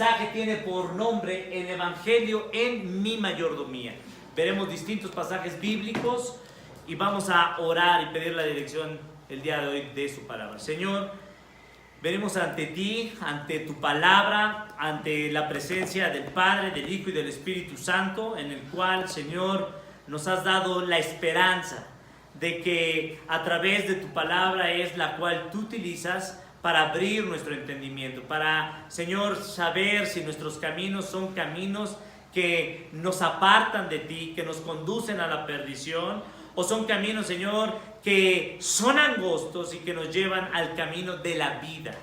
mensaje tiene por nombre el Evangelio en mi mayordomía. Veremos distintos pasajes bíblicos y vamos a orar y pedir la dirección el día de hoy de su palabra. Señor, venimos ante ti, ante tu palabra, ante la presencia del Padre, del Hijo y del Espíritu Santo, en el cual, Señor, nos has dado la esperanza de que a través de tu palabra es la cual tú utilizas para abrir nuestro entendimiento, para, Señor, saber si nuestros caminos son caminos que nos apartan de ti, que nos conducen a la perdición, o son caminos, Señor, que son angostos y que nos llevan al camino de la vida.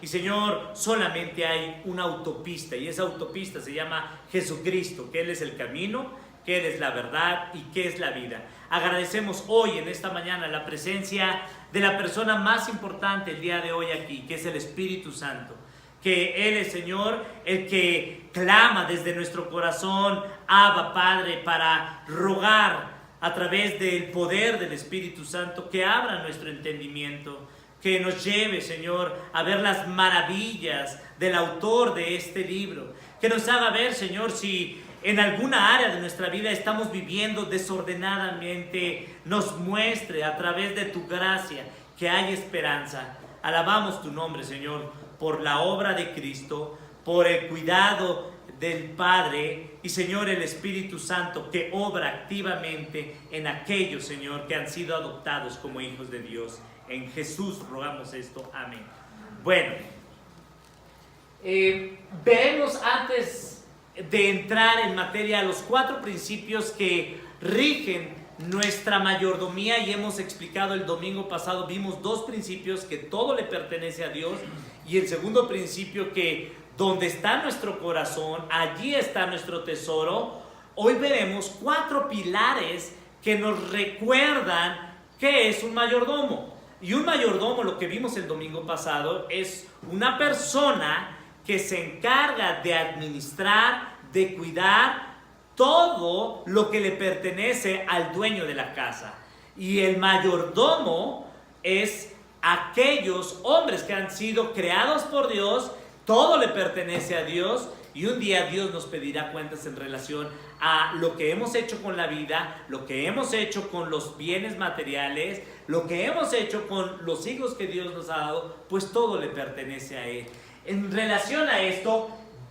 Y, Señor, solamente hay una autopista, y esa autopista se llama Jesucristo, que Él es el camino, que Él es la verdad y que es la vida. Agradecemos hoy, en esta mañana, la presencia de la persona más importante el día de hoy aquí, que es el Espíritu Santo. Que Él es, Señor, el que clama desde nuestro corazón, Abba, Padre, para rogar a través del poder del Espíritu Santo que abra nuestro entendimiento, que nos lleve, Señor, a ver las maravillas del autor de este libro, que nos haga ver, Señor, si en alguna área de nuestra vida estamos viviendo desordenadamente, nos muestre a través de tu gracia que hay esperanza. Alabamos tu nombre, Señor, por la obra de Cristo, por el cuidado del Padre y, Señor, el Espíritu Santo que obra activamente en aquellos, Señor, que han sido adoptados como hijos de Dios. En Jesús rogamos esto. Amén. Bueno, veremos antes de entrar en materia los 4 principios que rigen nuestra mayordomía, y hemos explicado el domingo pasado, vimos 2 principios, que todo le pertenece a Dios, y el segundo principio, que donde está nuestro corazón, allí está nuestro tesoro. Hoy veremos 4 pilares que nos recuerdan qué es un mayordomo. Y un mayordomo, lo que vimos el domingo pasado, es una persona que se encarga de administrar, de cuidar todo lo que le pertenece al dueño de la casa. Y el mayordomo es aquellos hombres que han sido creados por Dios, todo le pertenece a Dios, y un día Dios nos pedirá cuentas en relación a lo que hemos hecho con la vida, lo que hemos hecho con los bienes materiales, lo que hemos hecho con los hijos que Dios nos ha dado, pues todo le pertenece a Él. En relación a esto,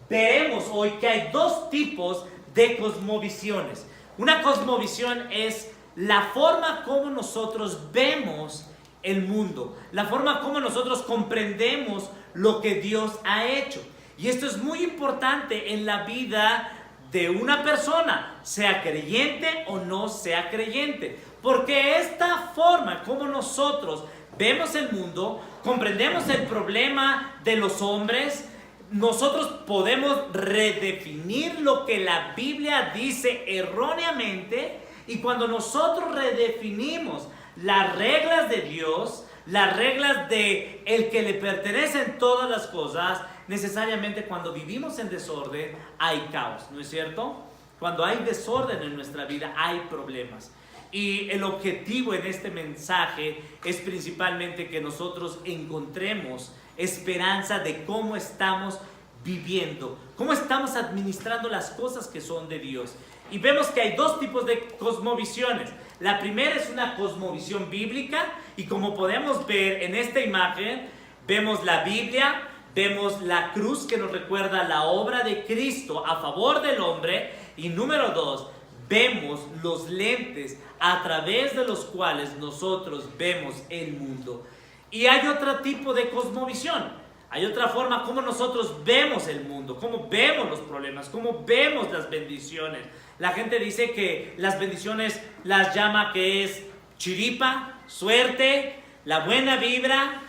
veremos hoy que hay 2 tipos de cosmovisiones. Una cosmovisión es la forma como nosotros vemos el mundo, la forma como nosotros comprendemos lo que Dios ha hecho. Y esto es muy importante en la vida de una persona, sea creyente o no sea creyente, porque esta forma como nosotros vemos el mundo, comprendemos el problema de los hombres, nosotros podemos redefinir lo que la Biblia dice erróneamente, y cuando nosotros redefinimos las reglas de Dios, las reglas de el que le pertenecen todas las cosas, necesariamente cuando vivimos en desorden hay caos, ¿no es cierto? Cuando hay desorden en nuestra vida hay problemas. Y el objetivo en este mensaje es principalmente que nosotros encontremos esperanza de cómo estamos viviendo, cómo estamos administrando las cosas que son de Dios. Y vemos que hay 2 tipos de cosmovisiones. La primera es una cosmovisión bíblica, y como podemos ver en esta imagen, vemos la Biblia, vemos la cruz que nos recuerda la obra de Cristo a favor del hombre, y número 2, vemos los lentes a través de los cuales nosotros vemos el mundo. Y hay otro tipo de cosmovisión, hay otra forma como nosotros vemos el mundo, cómo vemos los problemas, cómo vemos las bendiciones. La gente dice que las bendiciones las llama que es chiripa, suerte, la buena vibra,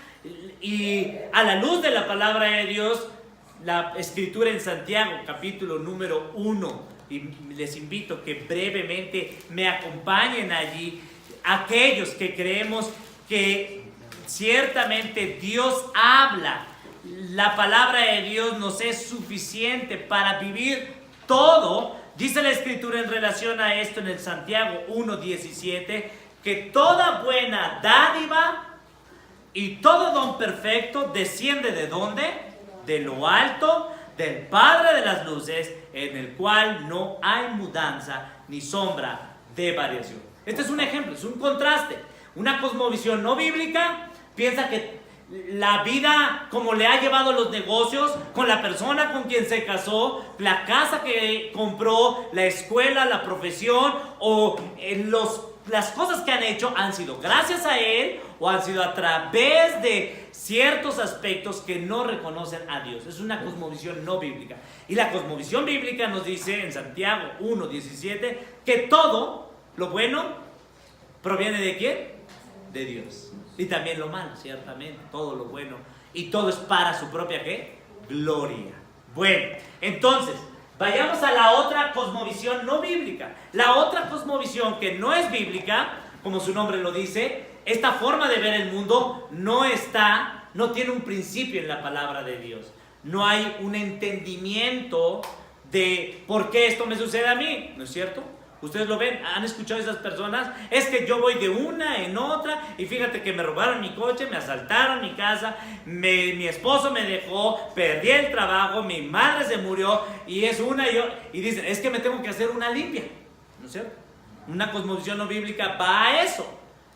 y a la luz de la palabra de Dios, la escritura en Santiago, capítulo número 1, y les invito que brevemente me acompañen allí, aquellos que creemos que ciertamente Dios habla, la palabra de Dios nos es suficiente para vivir todo. Dice la escritura en relación a esto en el Santiago 1:17, que toda buena dádiva y todo don perfecto desciende ¿de dónde? De lo alto, del Padre de las luces, en el cual no hay mudanza ni sombra de variación. Este es un ejemplo, es un contraste. Una cosmovisión no bíblica piensa que la vida como le ha llevado los negocios, con la persona con quien se casó, la casa que compró, la escuela, la profesión o las cosas que han hecho han sido gracias a él o han sido a través de ciertos aspectos que no reconocen a Dios. Es una cosmovisión no bíblica. Y la cosmovisión bíblica nos dice en Santiago 1:17 que todo lo bueno proviene ¿de quién? De Dios. Y también lo malo, ciertamente, todo lo bueno. Y todo es para su propia ¿qué? Gloria. Bueno, entonces, vayamos a la otra cosmovisión no bíblica. La otra cosmovisión que no es bíblica, como su nombre lo dice, esta forma de ver el mundo no tiene un principio en la palabra de Dios. No hay un entendimiento de por qué esto me sucede a mí, ¿no es cierto? Ustedes lo ven, han escuchado a esas personas, es que yo voy de una en otra y fíjate que me robaron mi coche, me asaltaron mi casa, mi esposo me dejó, perdí el trabajo, mi madre se murió y es una y dicen, es que me tengo que hacer una limpia, ¿no es cierto? Una cosmovisión no bíblica va a eso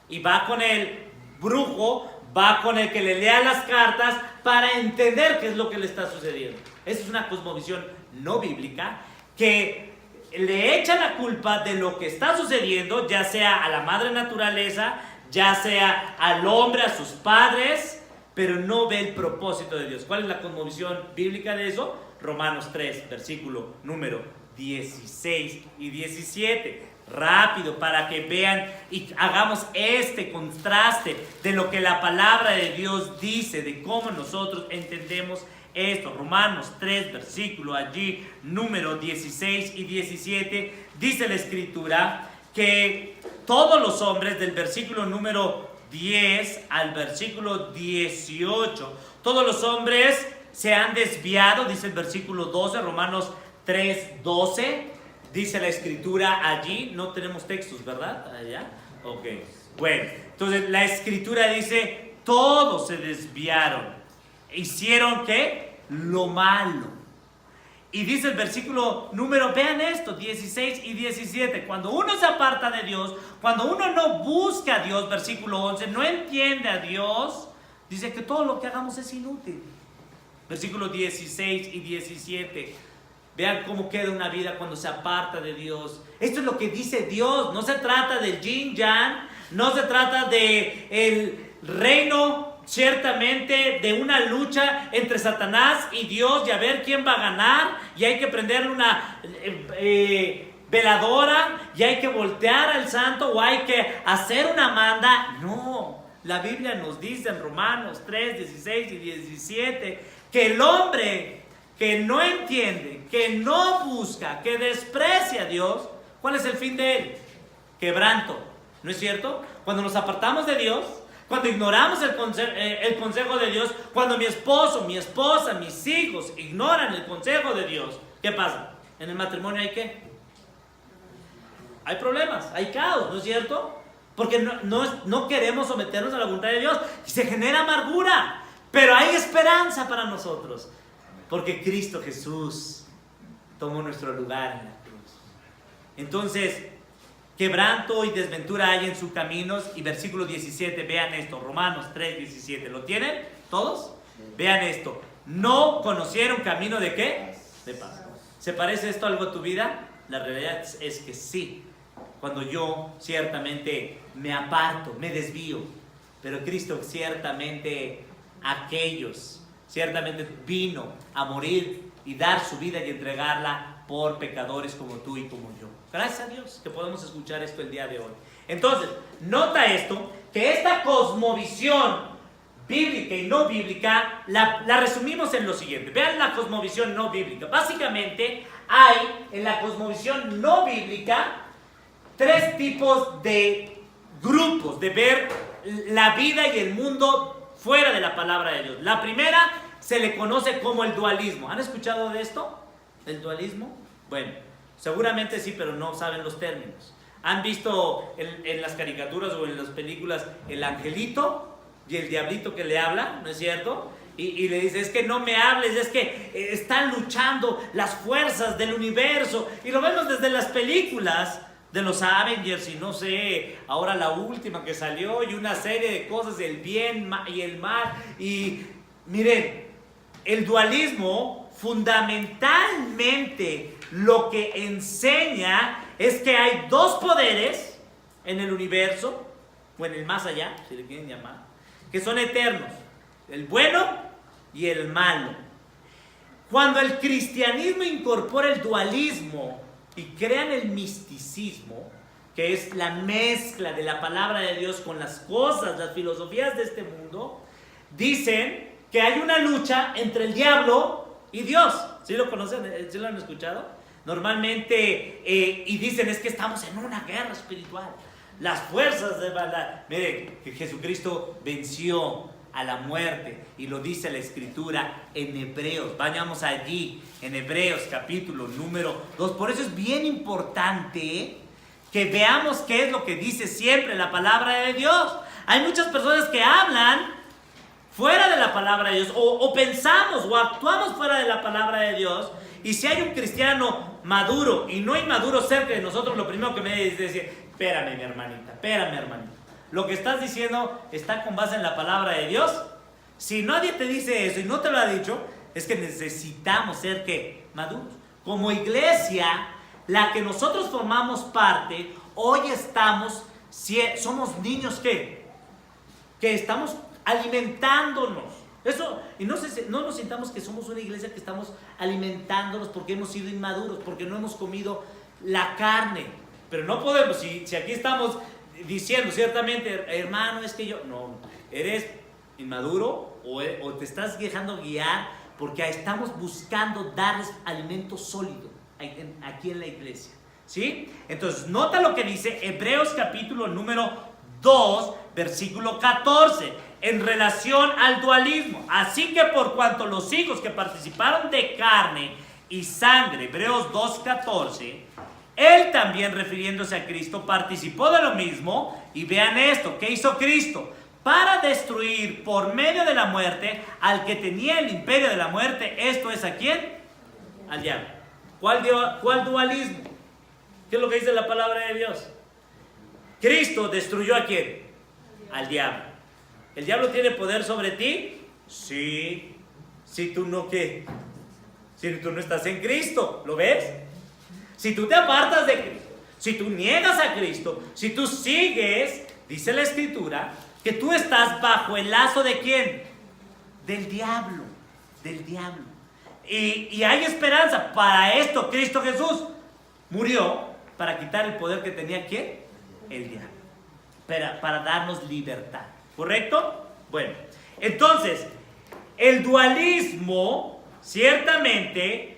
y va con el brujo, va con el que le lea las cartas para entender qué es lo que le está sucediendo. Esa es una cosmovisión no bíblica que le echa la culpa de lo que está sucediendo, ya sea a la madre naturaleza, ya sea al hombre, a sus padres, pero no ve el propósito de Dios. ¿Cuál es la cosmovisión bíblica de eso? Romanos 3, versículo número 16 y 17. Rápido, para que vean y hagamos este contraste de lo que la palabra de Dios dice, de cómo nosotros entendemos esto. Romanos 3, versículo allí, número 16 y 17, dice la escritura que todos los hombres, del versículo número 10 al versículo 18, todos los hombres se han desviado, dice el versículo 12, Romanos 3, 12, dice la escritura allí, no tenemos textos, ¿verdad? Allá, ok, bueno, entonces la escritura dice, todos se desviaron, hicieron ¿qué? Lo malo. Y dice el versículo número, vean esto, 16 y 17, cuando uno se aparta de Dios, cuando uno no busca a Dios, versículo 11, no entiende a Dios, dice que todo lo que hagamos es inútil. Versículo 16 y 17, vean cómo queda una vida cuando se aparta de Dios. Esto es lo que dice Dios, no se trata del yin yang, no se trata de el reino, ciertamente de una lucha entre Satanás y Dios y a ver quién va a ganar y hay que prenderle una veladora y hay que voltear al santo o hay que hacer una manda. No, la Biblia nos dice en Romanos 3, 16 y 17 que el hombre que no entiende, que no busca, que desprecia a Dios, ¿cuál es el fin de él? Quebranto, ¿no es cierto? Cuando nos apartamos de Dios, cuando ignoramos el consejo de Dios, cuando mi esposo, mi esposa, mis hijos ignoran el consejo de Dios, ¿qué pasa? En el matrimonio hay ¿qué? Hay problemas, hay caos, ¿no es cierto? Porque no queremos someternos a la voluntad de Dios y se genera amargura, pero hay esperanza para nosotros, porque Cristo Jesús tomó nuestro lugar en la cruz. Entonces, quebranto y desventura hay en sus caminos. Y versículo 17, vean esto, Romanos 3, 17, ¿lo tienen todos? Vean esto, no conocieron camino de ¿qué? De paz. ¿Se parece esto a algo a tu vida? La realidad es que sí. Cuando yo ciertamente me aparto, me desvío, pero Cristo ciertamente ciertamente vino a morir y dar su vida y entregarla por pecadores como tú y como yo. Gracias a Dios que podemos escuchar esto el día de hoy. Entonces, nota esto, que esta cosmovisión bíblica y no bíblica la resumimos en lo siguiente. Vean la cosmovisión no bíblica. Básicamente hay en la cosmovisión no bíblica tres tipos de grupos de ver la vida y el mundo fuera de la palabra de Dios. La primera se le conoce como el dualismo. ¿Han escuchado de esto? ¿El dualismo? Bueno, seguramente sí, pero no saben los términos. ¿Han visto en las caricaturas o en las películas el angelito y el diablito que le habla? ¿No es cierto? y le dice, es que no me hables, es que están luchando las fuerzas del universo. Y lo vemos desde las películas de los Avengers y no sé, ahora la última que salió y una serie de cosas del bien y el mal. Y miren, el dualismo fundamentalmente lo que enseña es que hay dos poderes en el universo, o en el más allá, si le quieren llamar, que son eternos, el bueno y el malo. Cuando el cristianismo incorpora el dualismo y crean el misticismo, que es la mezcla de la palabra de Dios con las cosas, las filosofías de este mundo, dicen que hay una lucha entre el diablo y Dios. ¿Sí lo conocen? ¿Sí lo han escuchado? Normalmente, y dicen, es que estamos en una guerra espiritual. Las fuerzas de maldad. Miren, que Jesucristo venció a la muerte, y lo dice la Escritura en Hebreos. Vayamos allí, en Hebreos capítulo número 2. Por eso es bien importante que veamos qué es lo que dice siempre la palabra de Dios. Hay muchas personas que hablan fuera de la palabra de Dios, o pensamos o actuamos fuera de la palabra de Dios. Y si hay un cristiano maduro y no inmaduro cerca de nosotros, lo primero que me debe decir, espérame mi hermanita, espérame hermanito, lo que estás diciendo está con base en la palabra de Dios. Si nadie te dice eso y no te lo ha dicho, es que necesitamos ser ¿qué? Maduros. Como iglesia, la que nosotros formamos parte, hoy somos niños que estamos alimentándonos. Eso, y no nos sintamos que somos una iglesia que estamos alimentándonos porque hemos sido inmaduros, porque no hemos comido la carne. Pero no podemos, si aquí estamos diciendo ciertamente, hermano, es que yo, no, eres inmaduro o te estás dejando guiar porque estamos buscando darles alimento sólido aquí en la iglesia, ¿sí? Entonces, nota lo que dice Hebreos capítulo número 2, versículo 14, en relación al dualismo. Así que por cuanto los hijos que participaron de carne y sangre, Hebreos 2:14, él también, refiriéndose a Cristo, participó de lo mismo. Y vean esto, ¿qué hizo Cristo? Para destruir por medio de la muerte al que tenía el imperio de la muerte. Esto es, ¿a quién? Al diablo. ¿Cuál dualismo? ¿Qué es lo que dice la palabra de Dios? Cristo destruyó ¿a quién? Al diablo. ¿El diablo tiene poder sobre ti? Sí. Si tú no, ¿qué? Si tú no estás en Cristo, ¿lo ves? Si tú te apartas de Cristo, si tú niegas a Cristo, si tú sigues, dice la Escritura, que tú estás bajo el lazo ¿de quién? Del diablo, del diablo. Y hay esperanza. Para esto Cristo Jesús murió, para quitar el poder que tenía ¿quién? El diablo. Para darnos libertad, ¿correcto? Bueno, entonces, el dualismo ciertamente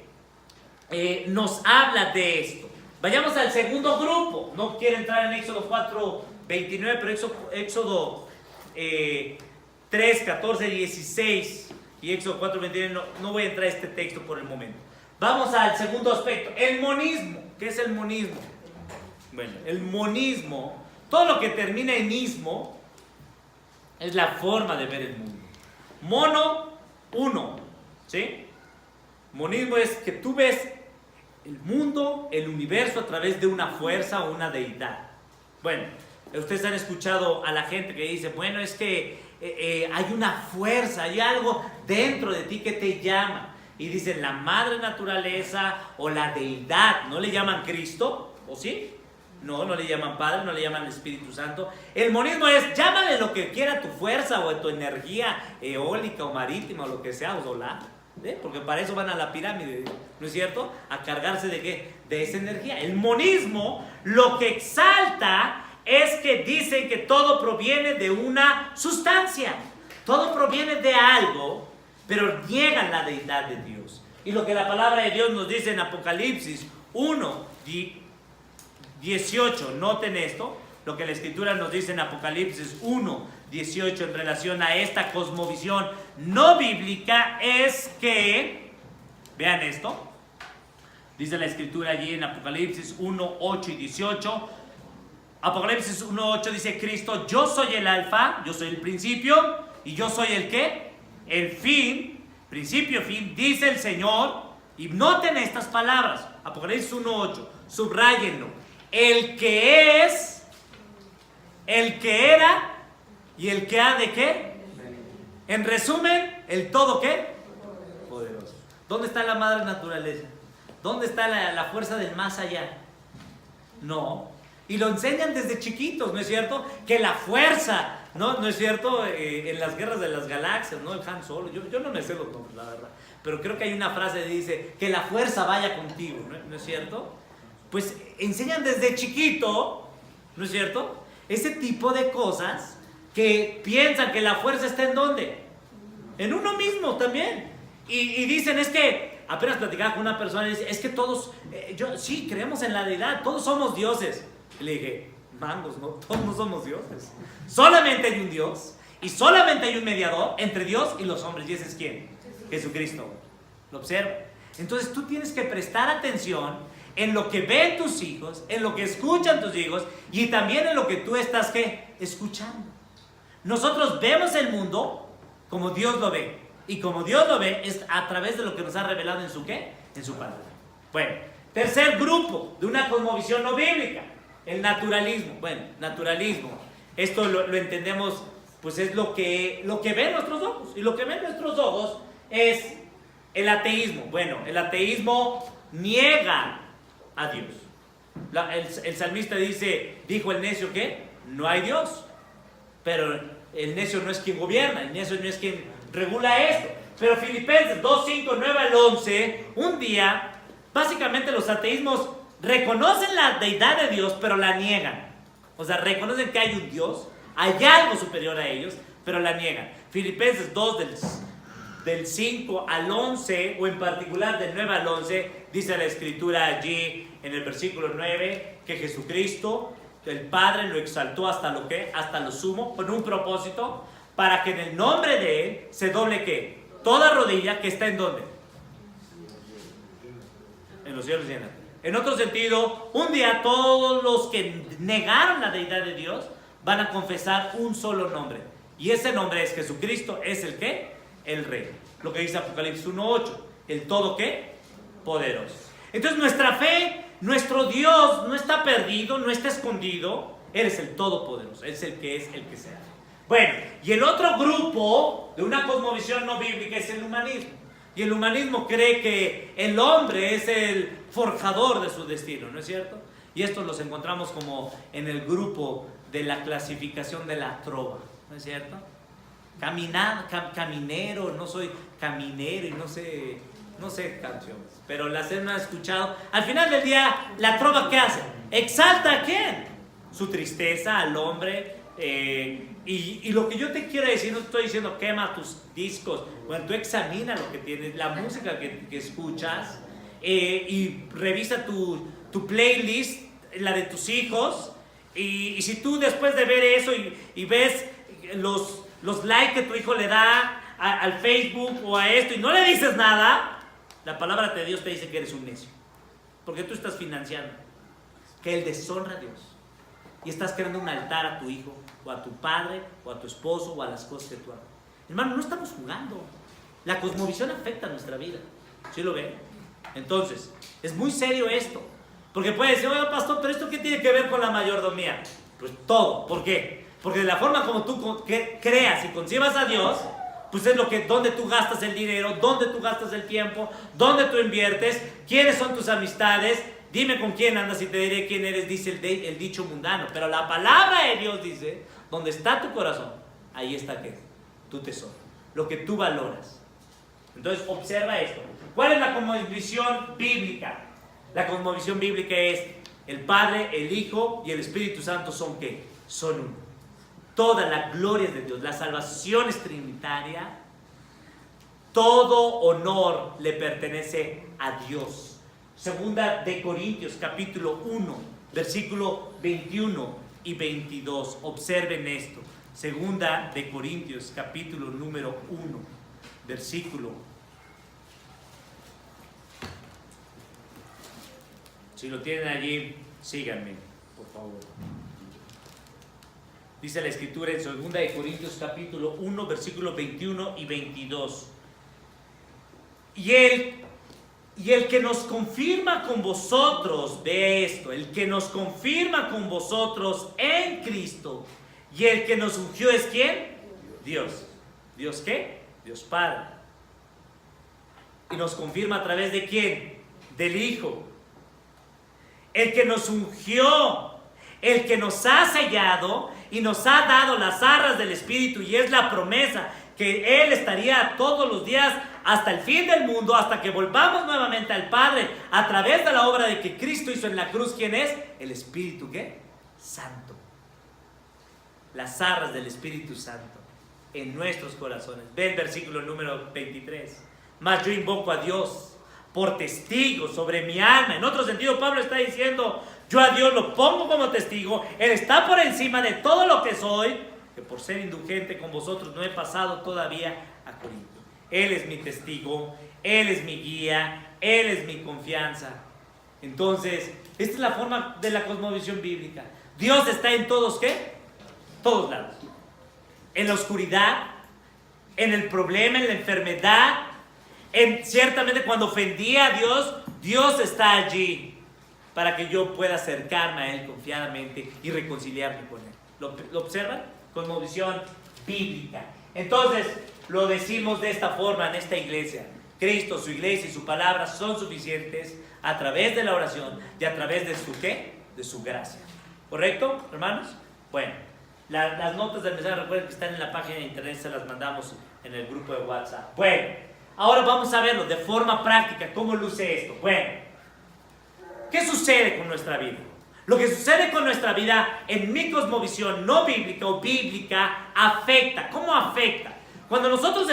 nos habla de esto. Vayamos al segundo grupo. No quiero entrar en Éxodo 4:29, pero Éxodo 3:14, 16 y Éxodo 4:29, no voy a entrar a este texto por el momento. Vamos al segundo aspecto, el monismo. ¿Qué es el monismo? Bueno, el monismo, todo lo que termina en ismo, es la forma de ver el mundo. Mono, uno, ¿sí? Monismo es que tú ves el mundo, el universo a través de una fuerza o una deidad. Bueno, ustedes han escuchado a la gente que dice, bueno, es que hay una fuerza, hay algo dentro de ti que te llama. Y dicen la madre naturaleza o la deidad. ¿No le llaman Cristo? ¿O sí? No le llaman Padre, no le llaman Espíritu Santo. El monismo es, llámale lo que quiera tu fuerza o tu energía eólica o marítima o lo que sea, o solar. Porque para eso van a la pirámide, ¿no es cierto? A cargarse ¿de qué? De esa energía. El monismo lo que exalta es que dicen que todo proviene de una sustancia. Todo proviene de algo, pero niegan la deidad de Dios. Y lo que la palabra de Dios nos dice en Apocalipsis 1:18, noten esto, lo que la Escritura nos dice en Apocalipsis 1:18 en relación a esta cosmovisión no bíblica es que, vean esto, dice la Escritura allí en Apocalipsis 1:8 y 18, Apocalipsis 1:8 dice Cristo, yo soy el alfa, yo soy el principio y yo soy el ¿qué? el fin, principio, fin, dice el Señor, y noten estas palabras, Apocalipsis 1:8, subrayenlo, el que es, el que era, y el que ha de qué. En resumen, el todo qué. Poderoso. ¿Dónde está la madre naturaleza? ¿Dónde está la fuerza del más allá? No. Y lo enseñan desde chiquitos, ¿no es cierto? Que la fuerza, ¿no es cierto? En las guerras de las galaxias, ¿no? El Han Solo. Yo no me sé los nombres, la verdad. Pero creo que hay una frase que dice que la fuerza vaya contigo, ¿no es cierto? Pues enseñan desde chiquito, ¿no es cierto? Ese tipo de cosas que piensan que la fuerza está ¿en dónde? En uno mismo también. Y dicen, es que, apenas platicaba con una persona y dice, es que todos, sí, creemos en la deidad, todos somos dioses. Y le dije, mangos, no, todos no somos dioses. Solamente hay un Dios y solamente hay un mediador entre Dios y los hombres. ¿Y ese es quién? Jesucristo. ¿Lo observa? Entonces tú tienes que prestar atención en lo que ven tus hijos, en lo que escuchan tus hijos y también en lo que tú estás, ¿qué? Escuchando. Nosotros vemos el mundo como Dios lo ve. Y como Dios lo ve es a través de lo que nos ha revelado en su ¿qué? En su palabra. Bueno, tercer grupo de una cosmovisión no bíblica, el naturalismo. Bueno, naturalismo. Esto lo entendemos, pues es lo que ven nuestros ojos. Y lo que ven nuestros ojos es el ateísmo. Bueno, el ateísmo niega a Dios. El salmista dijo el necio que no hay Dios. Pero el necio no es quien gobierna, el necio no es quien regula esto. Pero Filipenses 2:5, 9 al 11, un día, básicamente los ateísmos reconocen la deidad de Dios, pero la niegan. O sea, reconocen que hay un Dios, hay algo superior a ellos, pero la niegan. Filipenses 2 del 5 al 11, o en particular del 9 al 11, dice la escritura allí en el versículo 9, que Jesucristo, el Padre, lo exaltó hasta lo que, hasta lo sumo, con un propósito, para que en el nombre de Él se doble ¿qué? Toda rodilla que está ¿en dónde? En los cielos y en la tierra. En otro sentido, un día todos los que negaron la deidad de Dios van a confesar un solo nombre. Y ese nombre es Jesucristo, es el ¿qué? El Rey. Lo que dice Apocalipsis 1:8. El todo ¿qué? Poderoso. Entonces nuestra fe, nuestro Dios no está perdido, no está escondido. Él es el Todopoderoso, Él es el que sea. Bueno, y el otro grupo de una cosmovisión no bíblica es el humanismo. Y el humanismo cree que el hombre es el forjador de su destino, ¿no es cierto? Y estos los encontramos como en el grupo de la clasificación de la trova, ¿no es cierto? Caminero, no soy caminero y no sé canciones, pero las he escuchado. Al final del día, la trova ¿qué hace? Exalta ¿a quién? Su tristeza al hombre. Y lo que yo te quiero decir, no estoy diciendo quema tus discos. Bueno, tú examina lo que tienes, la música que escuchas, y revisa tu playlist, la de tus hijos. Y si tú después de ver eso y ves los likes que tu hijo le da al Facebook o a esto y no le dices nada, la palabra de Dios te dice que eres un necio. Porque tú estás financiando que él deshonra a Dios. Y estás creando un altar a tu hijo, o a tu padre, o a tu esposo, o a las cosas que tú hagas. Hermano, no estamos jugando. La cosmovisión afecta a nuestra vida. ¿Sí lo ven? Entonces, es muy serio esto. Porque puede decir, oye, pastor, pero ¿esto qué tiene que ver con la mayordomía? Pues todo. ¿Por qué? Porque de la forma como tú creas y concibas a Dios, pues es donde tú gastas el dinero, donde tú gastas el tiempo, donde tú inviertes, quiénes son tus amistades. Dime con quién andas y te diré quién eres, dice el dicho mundano. Pero la palabra de Dios dice, donde está tu corazón, ahí está ¿qué? Tu tesoro, lo que tú valoras. Entonces observa esto. ¿Cuál es la cosmovisión bíblica? La cosmovisión bíblica es el Padre, el Hijo y el Espíritu Santo son ¿qué? Son uno. Toda la gloria es de Dios, la salvación es trinitaria. Todo honor le pertenece a Dios. Segunda de Corintios, capítulo 1, versículo 21 y 22. Observen esto. Segunda de Corintios, capítulo número 1, versículo. Si lo tienen allí, síganme, por favor. Dice la Escritura en 2 de Corintios capítulo 1, versículos 21 y 22. Y el que nos confirma con vosotros, ve esto, el que nos confirma con vosotros en Cristo, y el que nos ungió es ¿quién? Dios. ¿Dios qué? Dios Padre. Y nos confirma a través de ¿quién? Del Hijo. El que nos ungió, el que nos ha sellado y nos ha dado las arras del Espíritu, y es la promesa que Él estaría todos los días hasta el fin del mundo, hasta que volvamos nuevamente al Padre a través de la obra de que Cristo hizo en la cruz. ¿Quién es? El Espíritu ¿qué? Santo. Las arras del Espíritu Santo en nuestros corazones. Ve el versículo número 23. Mas yo invoco a Dios por testigo sobre mi alma. En otro sentido, Pablo está diciendo: yo a Dios lo pongo como testigo. Él está por encima de todo lo que soy, que por ser indulgente con vosotros no he pasado todavía a Corinto. Él es mi testigo, Él es mi guía, Él es mi confianza. Entonces, esta es la forma de la cosmovisión bíblica. Dios está en todos, ¿qué? Todos lados. En la oscuridad, en el problema, en la enfermedad, ciertamente cuando ofendí a Dios, Dios está allí para que yo pueda acercarme a Él confiadamente y reconciliarme con Él. ¿Lo observan? Cosmovisión bíblica. Entonces, lo decimos de esta forma en esta iglesia. Cristo, su iglesia y su palabra son suficientes a través de la oración y a través de su ¿qué? De su gracia. ¿Correcto, hermanos? Bueno, las notas del mensaje, recuerden que están en la página de internet, se las mandamos en el grupo de WhatsApp. Bueno, ahora vamos a verlo de forma práctica, cómo luce esto. Bueno, ¿qué sucede con nuestra vida? Lo que sucede con nuestra vida en mi cosmovisión no bíblica o bíblica afecta. ¿Cómo afecta? Cuando nosotros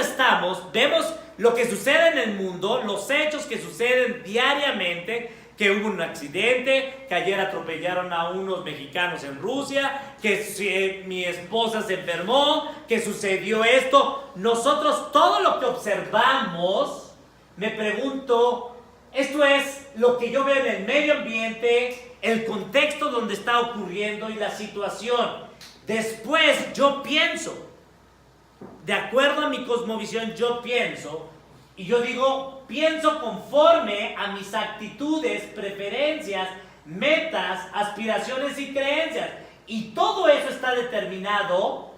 vemos lo que sucede en el mundo, los hechos que suceden diariamente, que hubo un accidente, que ayer atropellaron a unos mexicanos en Rusia, que mi esposa se enfermó, que sucedió esto. Nosotros todo lo que observamos, me pregunto, esto es lo que yo veo en el medio ambiente, el contexto donde está ocurriendo y la situación. Después yo pienso, de acuerdo a mi cosmovisión, yo pienso, y yo digo, pienso conforme a mis actitudes, preferencias, metas, aspiraciones y creencias. Y todo eso está determinado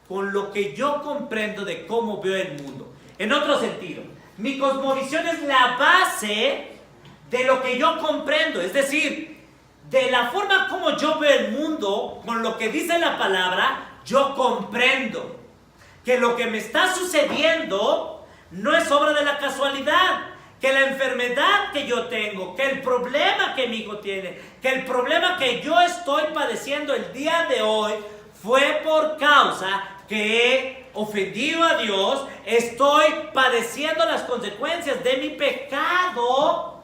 con lo que yo comprendo de cómo veo el mundo. En otro sentido, mi cosmovisión es la base de lo que yo comprendo, es decir, de la forma como yo veo el mundo, con lo que dice la palabra, yo comprendo que lo que me está sucediendo no es obra de la casualidad, que la enfermedad que yo tengo, que el problema que mi hijo tiene, que el problema que yo estoy padeciendo el día de hoy fue por causa que he ofendido a Dios, estoy padeciendo las consecuencias de mi pecado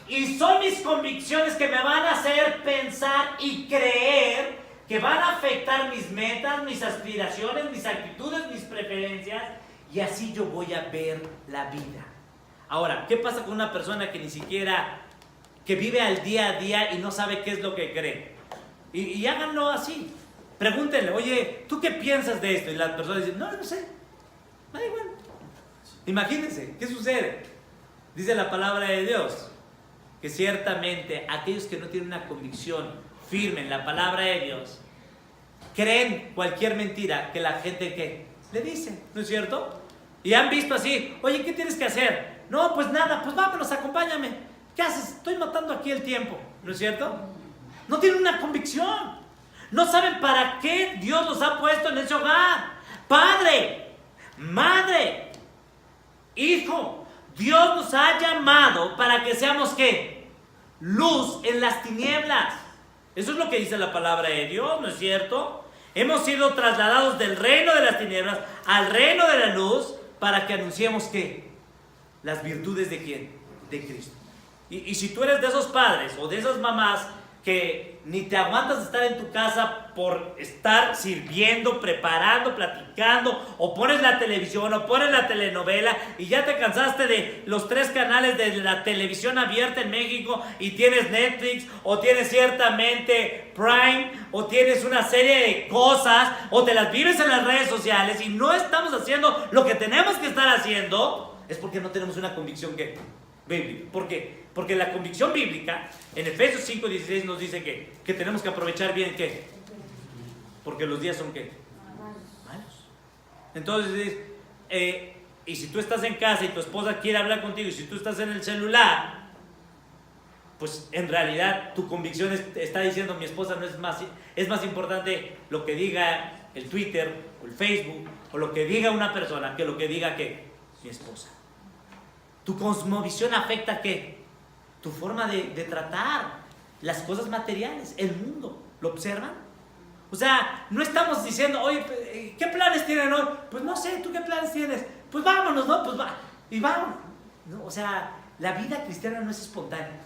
y son mis convicciones que me van a hacer pensar y creer que van a afectar mis metas, mis aspiraciones, mis actitudes, mis preferencias, y así yo voy a ver la vida. Ahora, ¿qué pasa con una persona que ni siquiera, que vive al día a día y no sabe qué es lo que cree? Y háganlo así. Pregúntenle, oye, ¿tú qué piensas de esto? Y las personas dicen, no sé, da igual. Imagínense, ¿qué sucede? Dice la palabra de Dios, que ciertamente aquellos que no tienen una convicción firme en la palabra de Dios, creen cualquier mentira que la gente que le dice, ¿no es cierto? Y han visto así, oye, ¿qué tienes que hacer? No, pues nada, pues vámonos, acompáñame. ¿Qué haces? Estoy matando aquí el tiempo, ¿no es cierto? No tienen una convicción. No saben para qué Dios los ha puesto en ese hogar. Padre, madre, hijo, Dios nos ha llamado para que seamos ¿qué? Luz en las tinieblas. Eso es lo que dice la palabra de Dios, ¿no es cierto? Hemos sido trasladados del reino de las tinieblas al reino de la luz para que anunciemos ¿qué? Las virtudes de ¿quién? De Cristo. Y si tú eres de esos padres o de esas mamás que ni te aguantas de estar en tu casa por estar sirviendo, preparando, platicando, o pones la televisión, o pones la telenovela, y ya te cansaste de los 3 canales de la televisión abierta en México, y tienes Netflix, o tienes ciertamente Prime, o tienes una serie de cosas, o te las vives en las redes sociales, y no estamos haciendo lo que tenemos que estar haciendo, es porque no tenemos una convicción bíblica. ¿Por qué? Porque la convicción bíblica, en Efesios 5:16 nos dice que tenemos que aprovechar bien, ¿qué? Porque los días son, ¿qué? Malos. Entonces, y si tú estás en casa y tu esposa quiere hablar contigo, y si tú estás en el celular, pues en realidad tu convicción está diciendo, mi esposa no es más importante lo que diga el Twitter o el Facebook, o lo que diga una persona, que lo que diga, ¿qué? Mi esposa. Tu cosmovisión afecta, ¿qué? Tu forma de tratar las cosas materiales, el mundo. ¿Lo observan? O sea, no estamos diciendo, oye, ¿qué planes tienen hoy? Pues no sé, ¿tú qué planes tienes? Pues vámonos, ¿no? Pues va, y vamos. No, o sea, la vida cristiana no es espontánea.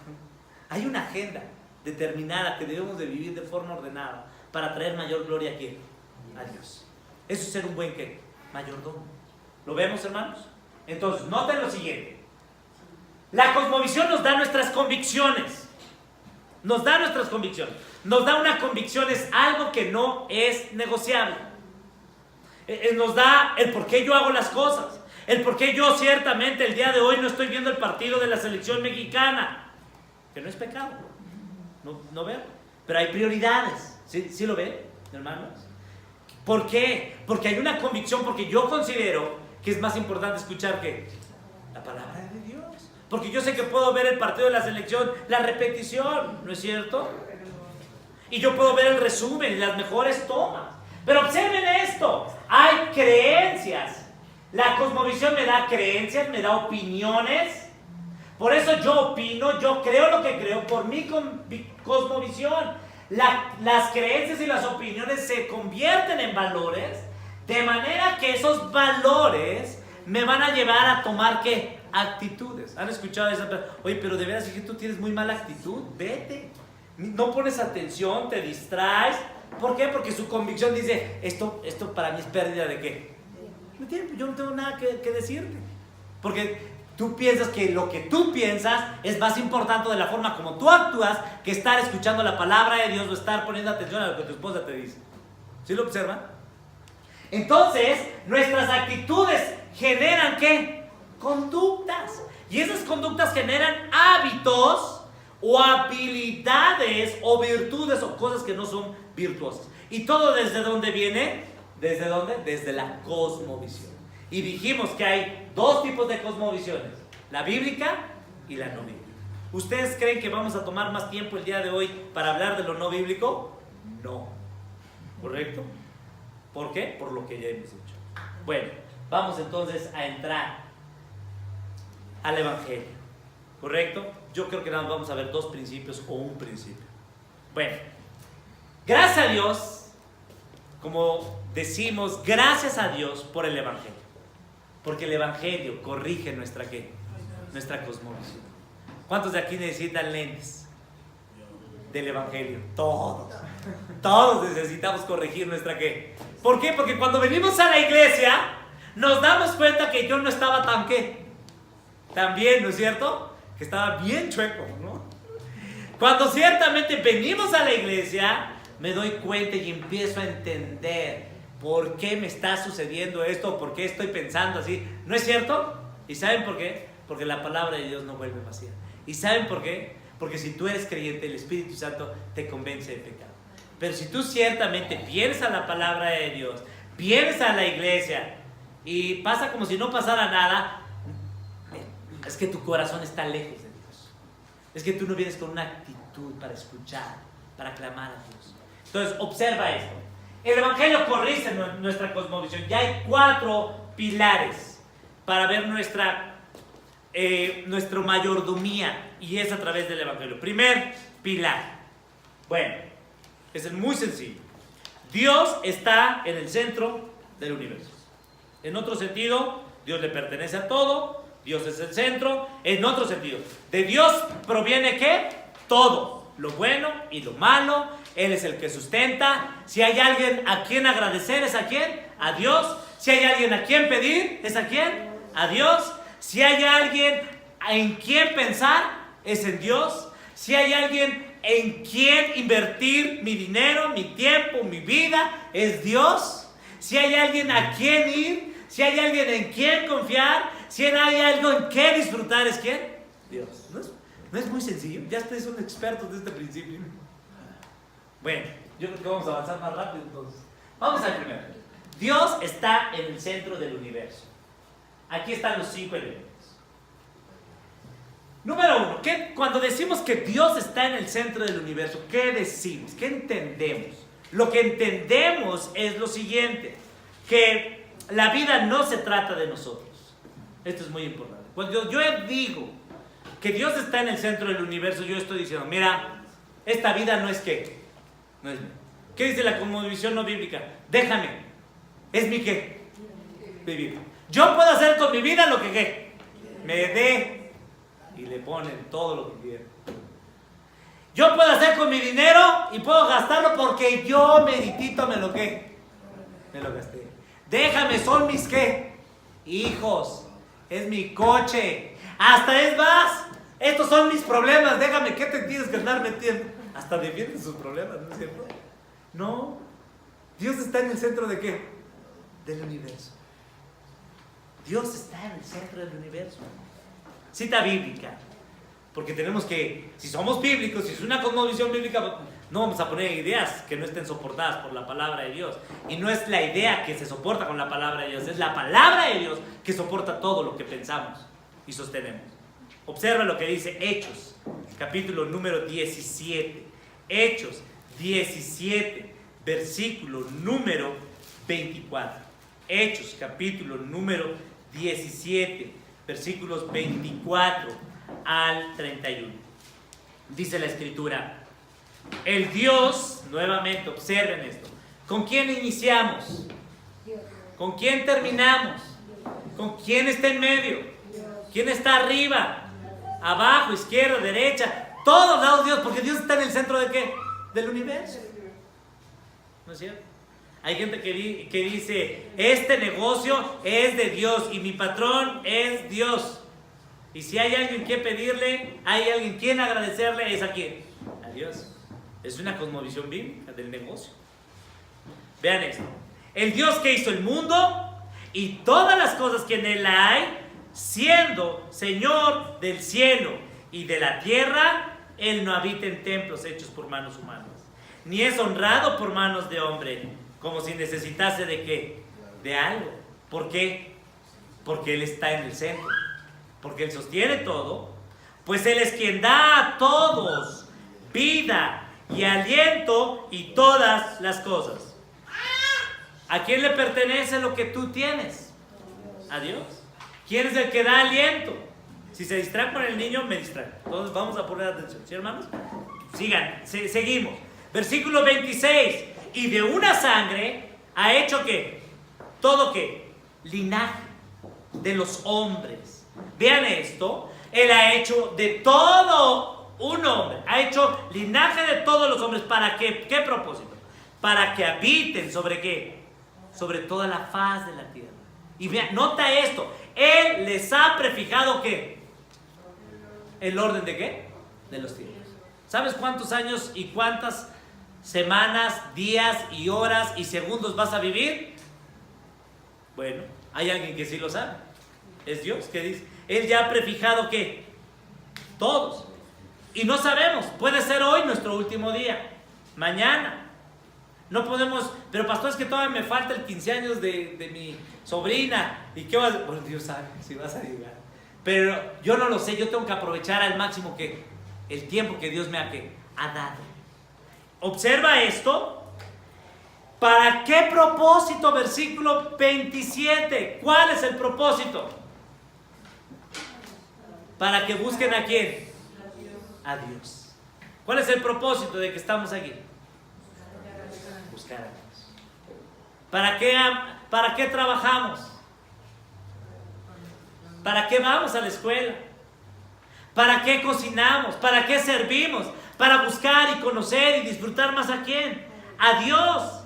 Hay una agenda determinada que debemos de vivir de forma ordenada para traer mayor gloria aquí a Dios. Eso es ser un buen, ¿qué? Mayordomo. ¿Lo vemos, hermanos? Entonces, noten lo siguiente. La cosmovisión nos da nuestras convicciones. Nos da nuestras convicciones. Nos da una convicción, es algo que no es negociable. Nos da el por qué yo hago las cosas. El por qué yo ciertamente el día de hoy no estoy viendo el partido de la selección mexicana. Que no es pecado. No ver. Pero hay prioridades. ¿Sí lo ven, hermanos? ¿Por qué? Porque hay una convicción, porque yo considero que es más importante escuchar que la palabra de Dios. Porque yo sé que puedo ver el partido de la selección, la repetición, ¿no es cierto? Y yo puedo ver el resumen y las mejores tomas. Pero observen esto, hay creencias. La cosmovisión me da creencias, me da opiniones. Por eso yo opino, yo creo lo que creo por mi cosmovisión. Las creencias y las opiniones se convierten en valores, de manera que esos valores me van a llevar a tomar, ¿qué? Actitudes. ¿Han escuchado esa? Oye, pero de veras, si tú tienes muy mala actitud, vete. No pones atención, te distraes. ¿Por qué? Porque su convicción dice, esto para mí es pérdida de ¿qué? Yo no tengo nada que decirte. Porque tú piensas que lo que tú piensas es más importante de la forma como tú actúas que estar escuchando la palabra de Dios o estar poniendo atención a lo que tu esposa te dice. ¿Sí lo observan? Entonces, nuestras actitudes generan ¿qué? Conductas. Y esas conductas generan hábitos o habilidades o virtudes o cosas que no son virtuosas. ¿Y todo desde dónde viene? ¿Desde dónde? Desde la cosmovisión. Y dijimos que hay 2 tipos de cosmovisiones, la bíblica y la no bíblica. ¿Ustedes creen que vamos a tomar más tiempo el día de hoy para hablar de lo no bíblico? No. ¿Correcto? ¿Por qué? Por lo que ya hemos dicho. Bueno, vamos entonces a entrar al Evangelio. ¿Correcto? Yo creo que nada más vamos a ver 2 principios o un principio. Bueno, gracias a Dios, como decimos, gracias a Dios por el Evangelio. Porque el Evangelio corrige nuestra ¿qué? Nuestra cosmovisión. ¿Cuántos de aquí necesitan lentes del Evangelio? Todos. Todos necesitamos corregir nuestra ¿qué? ¿Por qué? Porque cuando venimos a la iglesia nos damos cuenta que yo no estaba tan ¿qué? Tan bien, ¿no es cierto? Que estaba bien chueco, ¿no? Cuando ciertamente venimos a la iglesia, me doy cuenta y empiezo a entender por qué me está sucediendo esto, por qué estoy pensando así. ¿No es cierto? ¿Y saben por qué? Porque la palabra de Dios no vuelve vacía. ¿Y saben por qué? Porque si tú eres creyente, el Espíritu Santo te convence de pecado. Pero si tú ciertamente vienes a la palabra de Dios, vienes a la iglesia y pasa como si no pasara nada, es que tu corazón está lejos de Dios. Es que tú no vienes con una actitud para escuchar, para clamar a Dios. Entonces, observa esto. El Evangelio corrige nuestra cosmovisión. Ya hay 4 pilares para ver nuestra mayordomía, y es a través del Evangelio. Primer pilar. Bueno, es muy sencillo. Dios está en el centro del universo. En otro sentido, Dios le pertenece a todo. Dios es el centro. En otro sentido, de Dios proviene ¿qué? Todo. lo bueno y lo malo. Él es el que sustenta. Si hay alguien a quien agradecer, ¿es a quién? A Dios. Si hay alguien a quien pedir, ¿es a quién? A Dios. Si hay alguien en quien pensar, es en Dios. Si hay alguien en quien invertir mi dinero, mi tiempo, mi vida, es Dios. Si hay alguien a quien ir, si hay alguien en quien confiar, si hay algo en qué disfrutar, ¿es quién? Dios. ¿No es muy sencillo? Ya ustedes son expertos de este principio. Bueno, yo creo que vamos a avanzar más rápido entonces. Vamos al primero. Dios está en el centro del universo. Aquí están los 5 elementos. Número 1, cuando decimos que Dios está en el centro del universo, ¿qué decimos? ¿Qué entendemos? Lo que entendemos es lo siguiente, que la vida no se trata de nosotros. Esto es muy importante. Cuando yo digo que Dios está en el centro del universo, yo estoy diciendo, mira, esta vida no es qué, no es mía. ¿Qué dice la cosmovisión no bíblica? Déjame, es mi qué, vivir. Yo puedo hacer con mi vida lo que ¿qué? Me dé. Y le ponen todo lo que quieren. Yo puedo hacer con mi dinero y puedo gastarlo porque yo meditito me lo gasté. Déjame, son mis qué, hijos, es mi coche, hasta es más, estos son mis problemas, déjame, ¿qué te tienes que andar metiendo? Hasta defienden sus problemas, ¿no es cierto? No, Dios está en el centro de qué, del universo. Dios está en el centro del universo. Cita bíblica, porque tenemos que, si somos bíblicos, si es una cosmovisión bíblica, no vamos a poner ideas que no estén soportadas por la palabra de Dios. Y no es la idea que se soporta con la palabra de Dios, es la palabra de Dios que soporta todo lo que pensamos y sostenemos. Observa lo que dice Hechos, capítulo número 17. Hechos 17, versículo número 24. Hechos, capítulo número 17, versículos 24 al 31. Dice la escritura, el Dios, nuevamente observen esto, ¿con quién iniciamos? ¿Con quién terminamos? ¿Con quién está en medio? ¿Quién está arriba? Abajo, izquierda, derecha, todos lados Dios, porque Dios está en el centro de ¿qué? Del universo. ¿No es cierto? Hay gente que dice, este negocio es de Dios y mi patrón es Dios. Y si hay alguien que pedirle, hay alguien quien agradecerle, ¿es a quién? A Dios. Es una cosmovisión bíblica del negocio. Vean esto. El Dios que hizo el mundo y todas las cosas que en él hay, siendo Señor del cielo y de la tierra, él no habita en templos hechos por manos humanas, ni es honrado por manos de hombre, como si necesitase de qué, de algo. ¿Por qué? Porque él está en el centro, porque él sostiene todo, pues él es quien da a todos vida y aliento y todas las cosas. ¿A quién le pertenece lo que tú tienes? A Dios. ¿Quién es el que da aliento? Si se distrae con el niño, me distrae. Entonces vamos a poner atención, ¿sí, hermanos? Sigan, seguimos. Versículo 26. Y de una sangre ha hecho ¿qué? Todo ¿qué? Linaje de los hombres. Vean esto. Él ha hecho de todo un hombre. Ha hecho linaje de todos los hombres. ¿Para qué? ¿Qué propósito? Para que habiten sobre ¿qué? Sobre toda la faz de la tierra. Y vean, nota esto. Él les ha prefijado ¿qué? El orden de ¿qué? De los tiempos. ¿Sabes cuántos años y cuántas semanas, días y horas y segundos vas a vivir? Bueno, hay alguien que sí lo sabe. Es Dios que dice. Él ya ha prefijado ¿qué? Todos. Y no sabemos. Puede ser hoy nuestro último día. Mañana. No podemos. Pero pastor, es que todavía me falta el 15 años de mi sobrina. ¿Y qué vas a...? Bueno, Dios sabe si vas a llegar. Pero yo no lo sé. Yo tengo que aprovechar al máximo que el tiempo que Dios me ha dado. Observa esto. ¿Para qué propósito? Versículo 27. ¿Cuál es el propósito? Para que busquen ¿a quién? A Dios. ¿Cuál es el propósito de que estamos aquí? Buscar a Dios. ¿Para qué trabajamos? ¿Para qué vamos a la escuela? ¿Para qué cocinamos? ¿Para qué servimos? Para buscar y conocer y disfrutar más a quién, a Dios.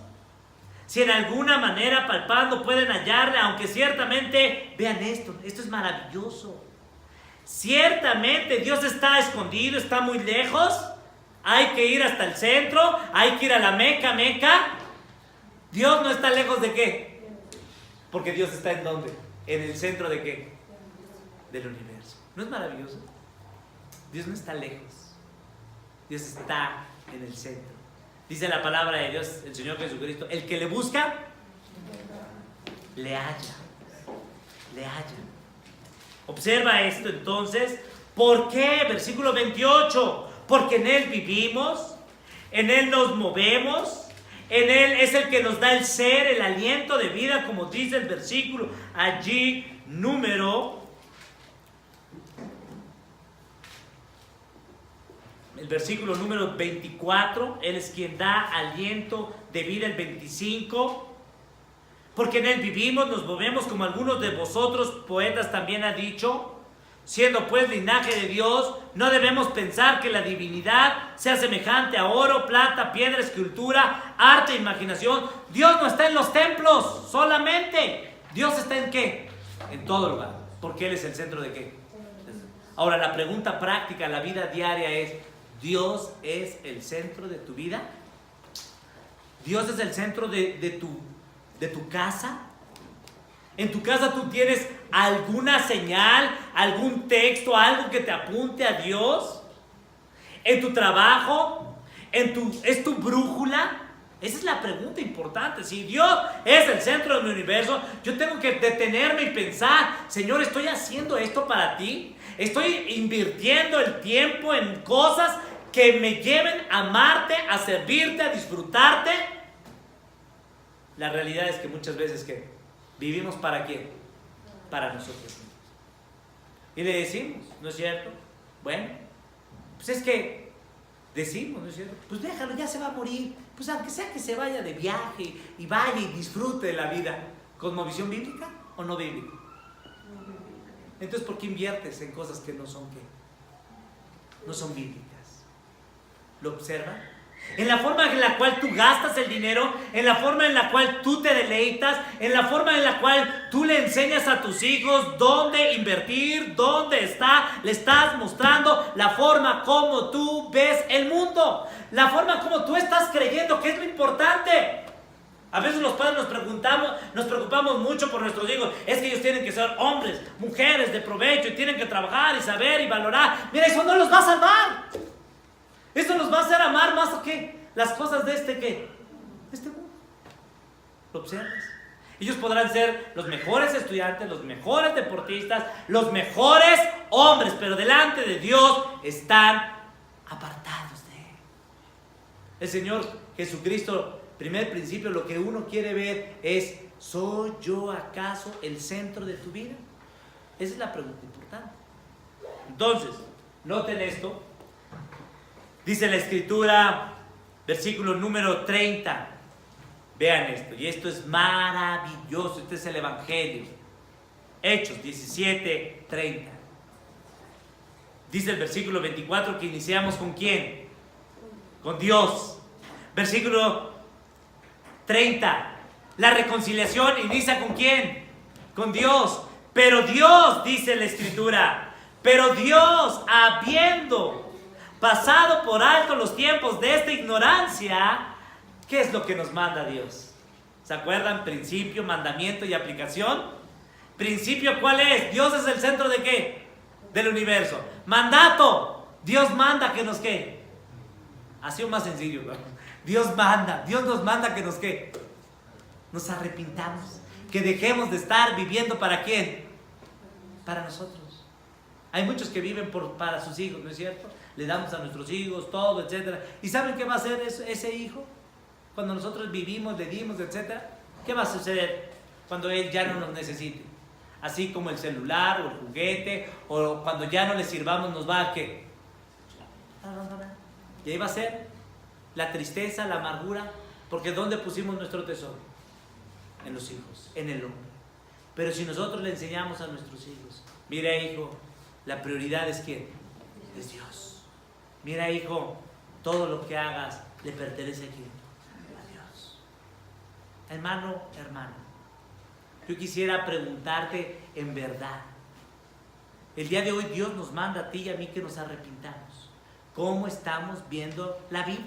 Si en alguna manera palpando pueden hallarle, aunque ciertamente, vean esto es maravilloso. Ciertamente Dios está escondido, está muy lejos. Hay que ir hasta el centro, hay que ir a la Meca. Dios no está lejos ¿de qué? Porque Dios está ¿en dónde? En el centro ¿de qué? Del universo. ¿No es maravilloso? Dios no está lejos. Dios está en el centro. Dice la palabra de Dios, el Señor Jesucristo, el que le busca, le halla. Le halla. Observa esto entonces. ¿Por qué? Versículo 28. Porque en Él vivimos, en Él nos movemos, en Él es el que nos da el ser, el aliento de vida, como dice el versículo allí, el versículo número 24, Él es quien da aliento de vida, el 25. Porque en Él vivimos, nos movemos, como algunos de vosotros, poetas, también ha dicho. Siendo pues linaje de Dios, no debemos pensar que la divinidad sea semejante a oro, plata, piedra, escultura, arte, imaginación. Dios no está en los templos solamente. Dios está ¿en qué? En todo lugar. Porque Él es el centro ¿de qué? Ahora la pregunta práctica, la vida diaria es, ¿Dios es el centro de tu vida? ¿Dios es el centro de tu casa? ¿En tu casa tú tienes alguna señal, algún texto, algo que te apunte a Dios? ¿En tu trabajo? ¿Es tu brújula? Esa es la pregunta importante. Si Dios es el centro de mi universo, yo tengo que detenerme y pensar, Señor, ¿estoy haciendo esto para ti? ¿Estoy invirtiendo el tiempo en cosas que me lleven a amarte, a servirte, a disfrutarte? La realidad es que muchas veces que vivimos ¿para quién? Para nosotros mismos. Y le decimos, ¿no es cierto? Bueno, pues es que decimos, ¿no es cierto? Pues déjalo, ya se va a morir. Pues aunque sea que se vaya de viaje y vaya y disfrute de la vida. ¿Cosmovisión bíblica o no bíblica? Entonces, ¿por qué inviertes en cosas que no son qué? No son bíblicas. ¿Lo observan? En la forma en la cual tú gastas el dinero, en la forma en la cual tú te deleitas, en la forma en la cual tú le enseñas a tus hijos dónde invertir, dónde está, le estás mostrando la forma como tú ves el mundo, la forma como tú estás creyendo que es lo importante. A veces los padres nos preocupamos mucho por nuestros hijos. Es que ellos tienen que ser hombres, mujeres de provecho y tienen que trabajar y saber y valorar. Mira, eso no los va a salvar. Eso nos va a hacer amar más a qué? Las cosas de ¿qué? Este mundo. ¿Lo observas? Ellos podrán ser los mejores estudiantes, los mejores deportistas, los mejores hombres, pero delante de Dios están apartados de Él. El Señor Jesucristo, primer principio, lo que uno quiere ver es, ¿soy yo acaso el centro de tu vida? Esa es la pregunta importante. Entonces, noten esto. Dice la Escritura, versículo número 30. Vean esto, y esto es maravilloso. Este es el Evangelio. Hechos 17:30. Dice el versículo 24 que iniciamos ¿con quién? Con Dios. Versículo 30. La reconciliación inicia ¿con quién? Con Dios. Pero Dios, dice la Escritura, pero Dios, habiendo pasado por alto los tiempos de esta ignorancia, ¿qué es lo que nos manda Dios? ¿Se acuerdan? Principio, mandamiento y aplicación. Principio, ¿cuál es? Dios es el centro ¿de qué? Del universo. Mandato, Dios manda que nos ¿qué? Ha sido más sencillo, ¿no? Dios nos manda que nos ¿qué? Nos arrepintamos, que dejemos de estar viviendo ¿para quién? Para nosotros. Hay muchos que viven para sus hijos, ¿no es cierto? Le damos a nuestros hijos todo, etc. ¿Y saben qué va a hacer ese hijo? Cuando nosotros vivimos, le dimos, etc. ¿Qué va a suceder cuando él ya no nos necesite? Así como el celular o el juguete, o cuando ya no le sirvamos nos va a ¿qué? Y ahí va a ser la tristeza, la amargura, porque ¿dónde pusimos nuestro tesoro? En los hijos, en el hombre. Pero si nosotros le enseñamos a nuestros hijos, mire hijo, la prioridad es ¿quién? es Dios. Mira, hijo, todo lo que hagas le pertenece a quién? A Dios. Hermano, hermano, yo quisiera preguntarte en verdad. El día de hoy Dios nos manda a ti y a mí que nos arrepintamos. ¿Cómo estamos viendo la vida?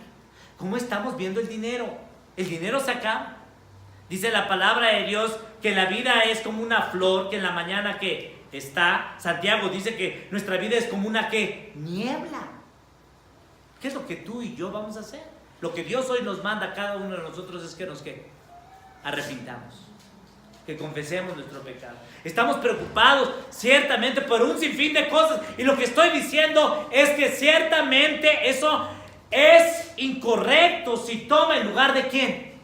¿Cómo estamos viendo el dinero? El dinero se acaba. Dice la palabra de Dios que la vida es como una flor que en la mañana que está, Santiago dice que nuestra vida es como una ¿qué? Niebla. ¿Qué es lo que tú y yo vamos a hacer? Lo que Dios hoy nos manda a cada uno de nosotros es que nos ¿qué? Arrepintamos, que confesemos nuestro pecado. Estamos preocupados ciertamente por un sinfín de cosas, y lo que estoy diciendo es que ciertamente eso es incorrecto si toma el lugar de ¿quién?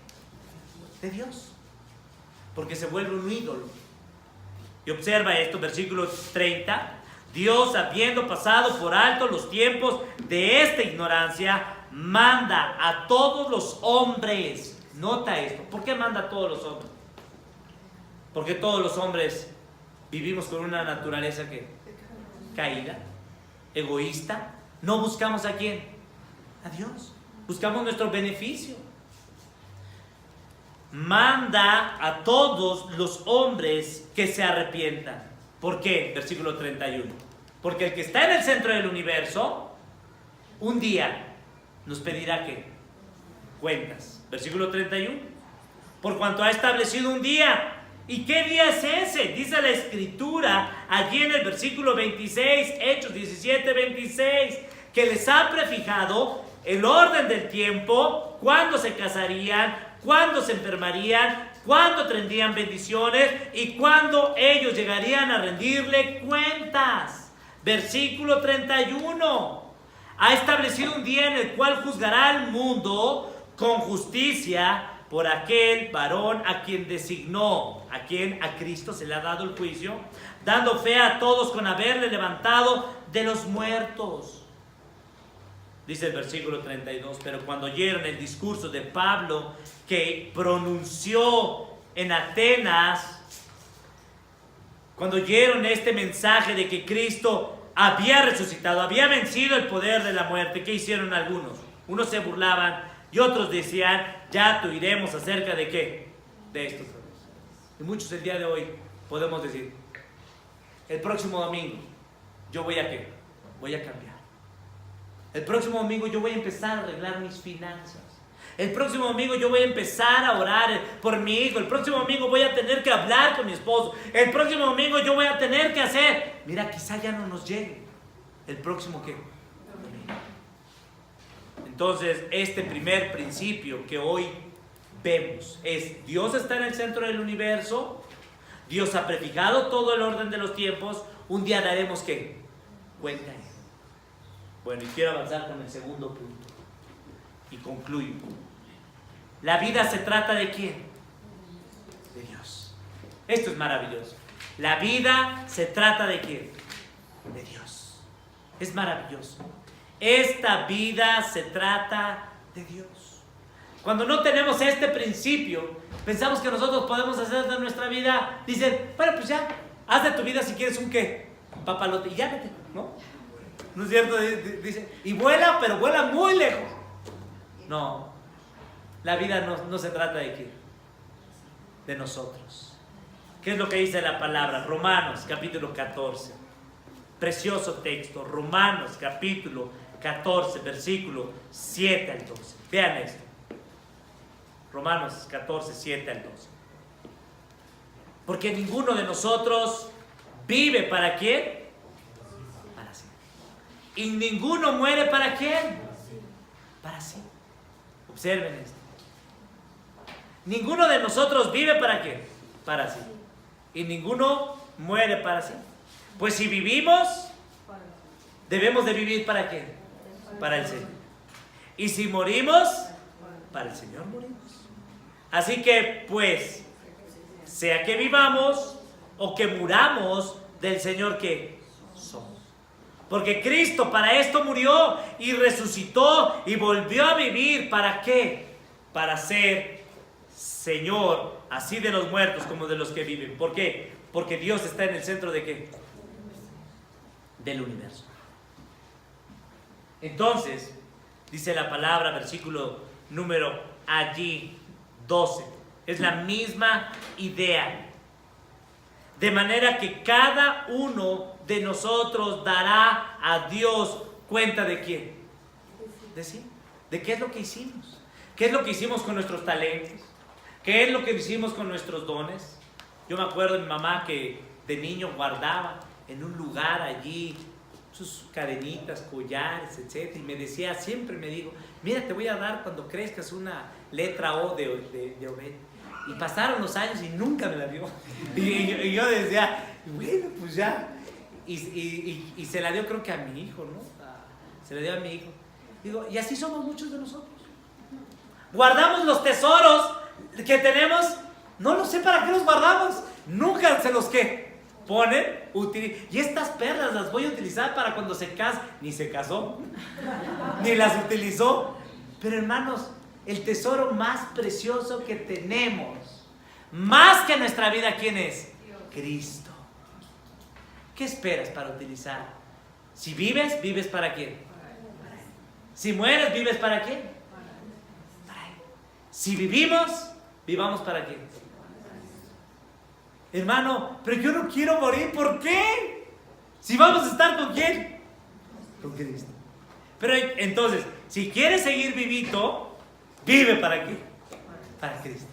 De Dios, porque se vuelve un ídolo. Y observa esto, versículo 30. Dios, habiendo pasado por alto los tiempos de esta ignorancia, manda a todos los hombres. Nota esto. ¿Por qué manda a todos los hombres? Porque todos los hombres vivimos con una naturaleza que caída, egoísta. No buscamos a quién, a Dios. Buscamos nuestro beneficio. Manda a todos los hombres que se arrepientan. ¿Por qué? Versículo 31. Porque el que está en el centro del universo, un día nos pedirá ¿qué? Cuentas. Versículo 31. Por cuanto ha establecido un día. ¿Y qué día es ese? Dice la Escritura allí en el versículo 26, Hechos 17, 26, que les ha prefijado el orden del tiempo, cuándo se casarían, cuándo se enfermarían, cuándo tendrían bendiciones y cuándo ellos llegarían a rendirle cuentas. Versículo 31. Ha establecido un día en el cual juzgará al mundo con justicia por aquel varón a quien designó, a quien a Cristo se le ha dado el juicio, dando fe a todos con haberle levantado de los muertos. Dice el versículo 32, pero cuando oyeron el discurso de Pablo que pronunció en Atenas, cuando oyeron este mensaje de que Cristo había resucitado, había vencido el poder de la muerte, ¿qué hicieron algunos? Unos se burlaban y otros decían, ya te oiremos acerca de qué, de esto. Y muchos el día de hoy podemos decir, el próximo domingo yo voy a ¿qué? Voy a cambiar. El próximo domingo yo voy a empezar a arreglar mis finanzas. El próximo domingo yo voy a empezar a orar por mi hijo. El próximo domingo voy a tener que hablar con mi esposo. El próximo domingo yo voy a tener que hacer. Mira, quizá ya no nos llegue. El próximo ¿qué? Entonces, este primer principio que hoy vemos es: Dios está en el centro del universo. Dios ha prefijado todo el orden de los tiempos. Un día daremos ¿qué? Cuenta. Bueno, y quiero avanzar con el segundo punto. Y concluyo. La vida se trata ¿de quién? De Dios. Esto es maravilloso. La vida se trata ¿de quién? De Dios. Es maravilloso. Esta vida se trata de Dios. Cuando no tenemos este principio, pensamos que nosotros podemos hacer de nuestra vida. Dicen, bueno, pues ya, haz de tu vida si quieres un ¿qué? Papalote. Y ya vete, ¿no? ¿No es cierto? Dice, y vuela, pero vuela muy lejos. No, la vida no se trata de quién, de nosotros. ¿Qué es lo que dice la palabra? Romanos capítulo 14, precioso texto. Romanos capítulo 14, versículo 7 al 12. Vean esto. Romanos 14, 7 al 12. Porque ninguno de nosotros vive ¿para quién? Para sí. Y ninguno muere ¿para quién? Para sí. Observen esto. Ninguno de nosotros vive ¿para qué? Para sí. Y ninguno muere para sí. Pues si vivimos, debemos de vivir ¿para qué? Para el Señor. Y si morimos, para el Señor morimos. Así que, pues, sea que vivamos o que muramos, del Señor que somos. Porque Cristo para esto murió y resucitó y volvió a vivir. ¿Para qué? Para ser Señor, así de los muertos como de los que viven. ¿Por qué? Porque Dios está en el centro ¿de qué? Del universo. Entonces, dice la palabra, versículo número allí 12. Es la misma idea. De manera que cada uno de nosotros dará a Dios cuenta de quién. De sí. De qué es lo que hicimos. ¿Qué es lo que hicimos con nuestros talentos? ¿Qué es lo que hicimos con nuestros dones? Yo me acuerdo de mi mamá que de niño guardaba en un lugar allí sus cadenitas, collares, etc. Y me decía, siempre me dijo, mira, te voy a dar cuando crezcas una letra O de Obed. Y pasaron los años y nunca me la dio. Y yo decía, bueno, pues ya. Y se la dio creo que a mi hijo, ¿no? Se la dio a mi hijo. Digo, y así somos muchos de nosotros. Guardamos los tesoros que tenemos, no lo sé para qué los guardamos. Nunca se los que ponen, y estas perlas las voy a utilizar para cuando se case. Ni se casó, ni las utilizó. Pero hermanos, el tesoro más precioso que tenemos, más que nuestra vida, ¿quién es? Cristo. ¿Qué esperas para utilizar? Si vives, ¿vives para quién? Si mueres, ¿vives para quién? Para Él. Si vivimos, ¿vivamos para quién? Hermano, pero yo no quiero morir, ¿por qué? Si vamos a estar ¿con quién? Con Cristo. Pero entonces, si quieres seguir vivito, vive para qué? Para Cristo.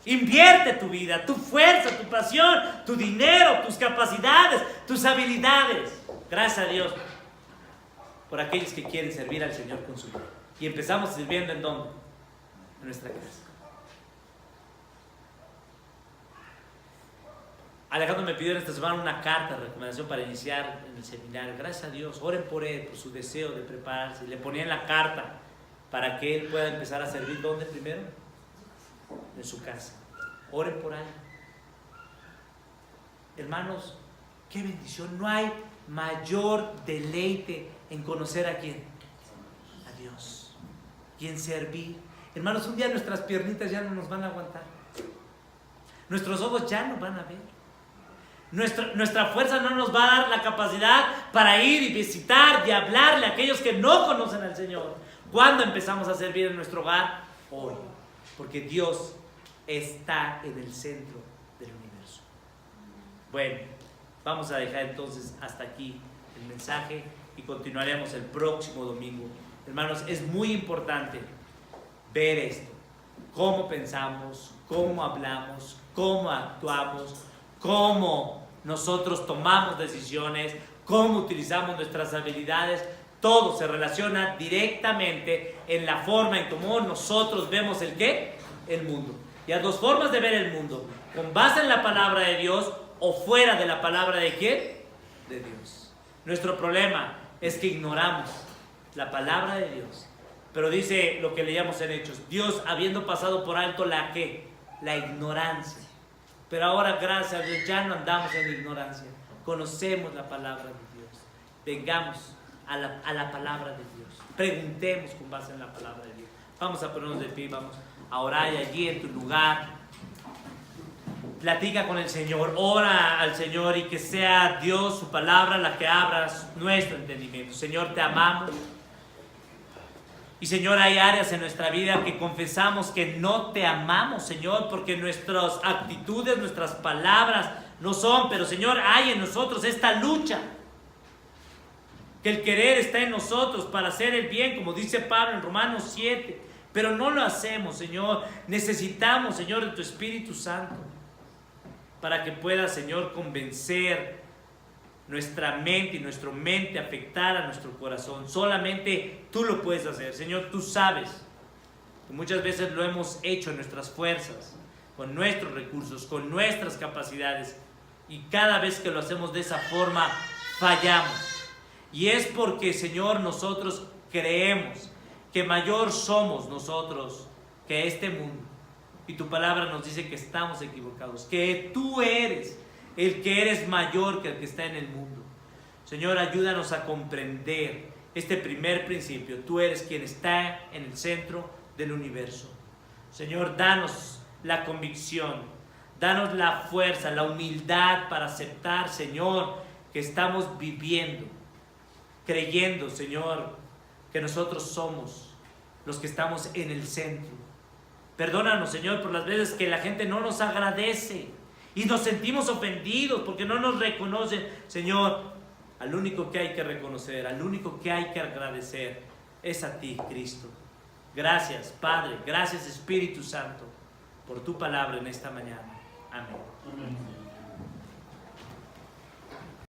Invierte tu vida, tu fuerza, tu pasión, tu dinero, tus capacidades, tus habilidades. Gracias a Dios por aquellos que quieren servir al Señor con su vida. Y empezamos sirviendo ¿en dónde? En nuestra casa. Alejandro me pidió esta semana una carta de recomendación para iniciar en el seminario. Gracias a Dios, oren por él, por su deseo de prepararse. Le ponía en la carta para que él pueda empezar a servir. ¿Dónde primero? En su casa. Oren por él. Hermanos, qué bendición. No hay mayor deleite en conocer a quién. A Dios. Y en servir. Hermanos, un día nuestras piernitas ya no nos van a aguantar. Nuestros ojos ya no van a ver. Nuestra fuerza no nos va a dar la capacidad para ir y visitar y hablarle a aquellos que no conocen al Señor. ¿Cuándo empezamos a servir en nuestro hogar? Hoy. Porque Dios está en el centro del universo. Bueno, vamos a dejar entonces hasta aquí el mensaje y continuaremos el próximo domingo. Hermanos, es muy importante ver esto. Cómo pensamos, cómo hablamos, cómo actuamos, cómo nosotros tomamos decisiones, cómo utilizamos nuestras habilidades. Todo se relaciona directamente en la forma en cómo nosotros vemos el ¿qué? El mundo. Y hay dos formas de ver el mundo: con base en la palabra de Dios o fuera de la palabra de ¿quién? De Dios. Nuestro problema es que ignoramos la palabra de Dios. Pero dice lo que leíamos en Hechos: Dios, habiendo pasado por alto la ¿qué? La ignorancia. Pero ahora, gracias a Dios, ya no andamos en ignorancia. Conocemos la palabra de Dios. Vengamos a la palabra de Dios. Preguntemos con base en la palabra de Dios. Vamos a ponernos de pie, vamos a orar allí en tu lugar. Platica con el Señor, ora al Señor y que sea Dios, su palabra, la que abra nuestro entendimiento. Señor, te amamos. Y Señor, hay áreas en nuestra vida que confesamos que no te amamos, Señor, porque nuestras actitudes, nuestras palabras no son. Pero Señor, hay en nosotros esta lucha. Que el querer está en nosotros para hacer el bien, como dice Pablo en Romanos 7. Pero no lo hacemos, Señor. Necesitamos, Señor, de tu Espíritu Santo para que pueda, Señor, convencer nuestra mente y nuestra mente, afectar a nuestro corazón. Solamente tú lo puedes hacer. Señor, tú sabes que muchas veces lo hemos hecho en nuestras fuerzas, con nuestros recursos, con nuestras capacidades, y cada vez que lo hacemos de esa forma fallamos. Y es porque, Señor, nosotros creemos que mayor somos nosotros que este mundo, y tu palabra nos dice que estamos equivocados, que tú eres el que eres mayor que el que está en el mundo. Señor, ayúdanos a comprender este primer principio. Tú eres quien está en el centro del universo. Señor, danos la convicción, danos la fuerza, la humildad para aceptar, Señor, que estamos viviendo, creyendo, Señor, que nosotros somos los que estamos en el centro. Perdónanos, Señor, por las veces que la gente no nos agradece y nos sentimos ofendidos porque no nos reconocen. Señor, al único que hay que reconocer, al único que hay que agradecer es a ti, Cristo. Gracias, Padre, gracias, Espíritu Santo, por tu palabra en esta mañana. Amén. Amén.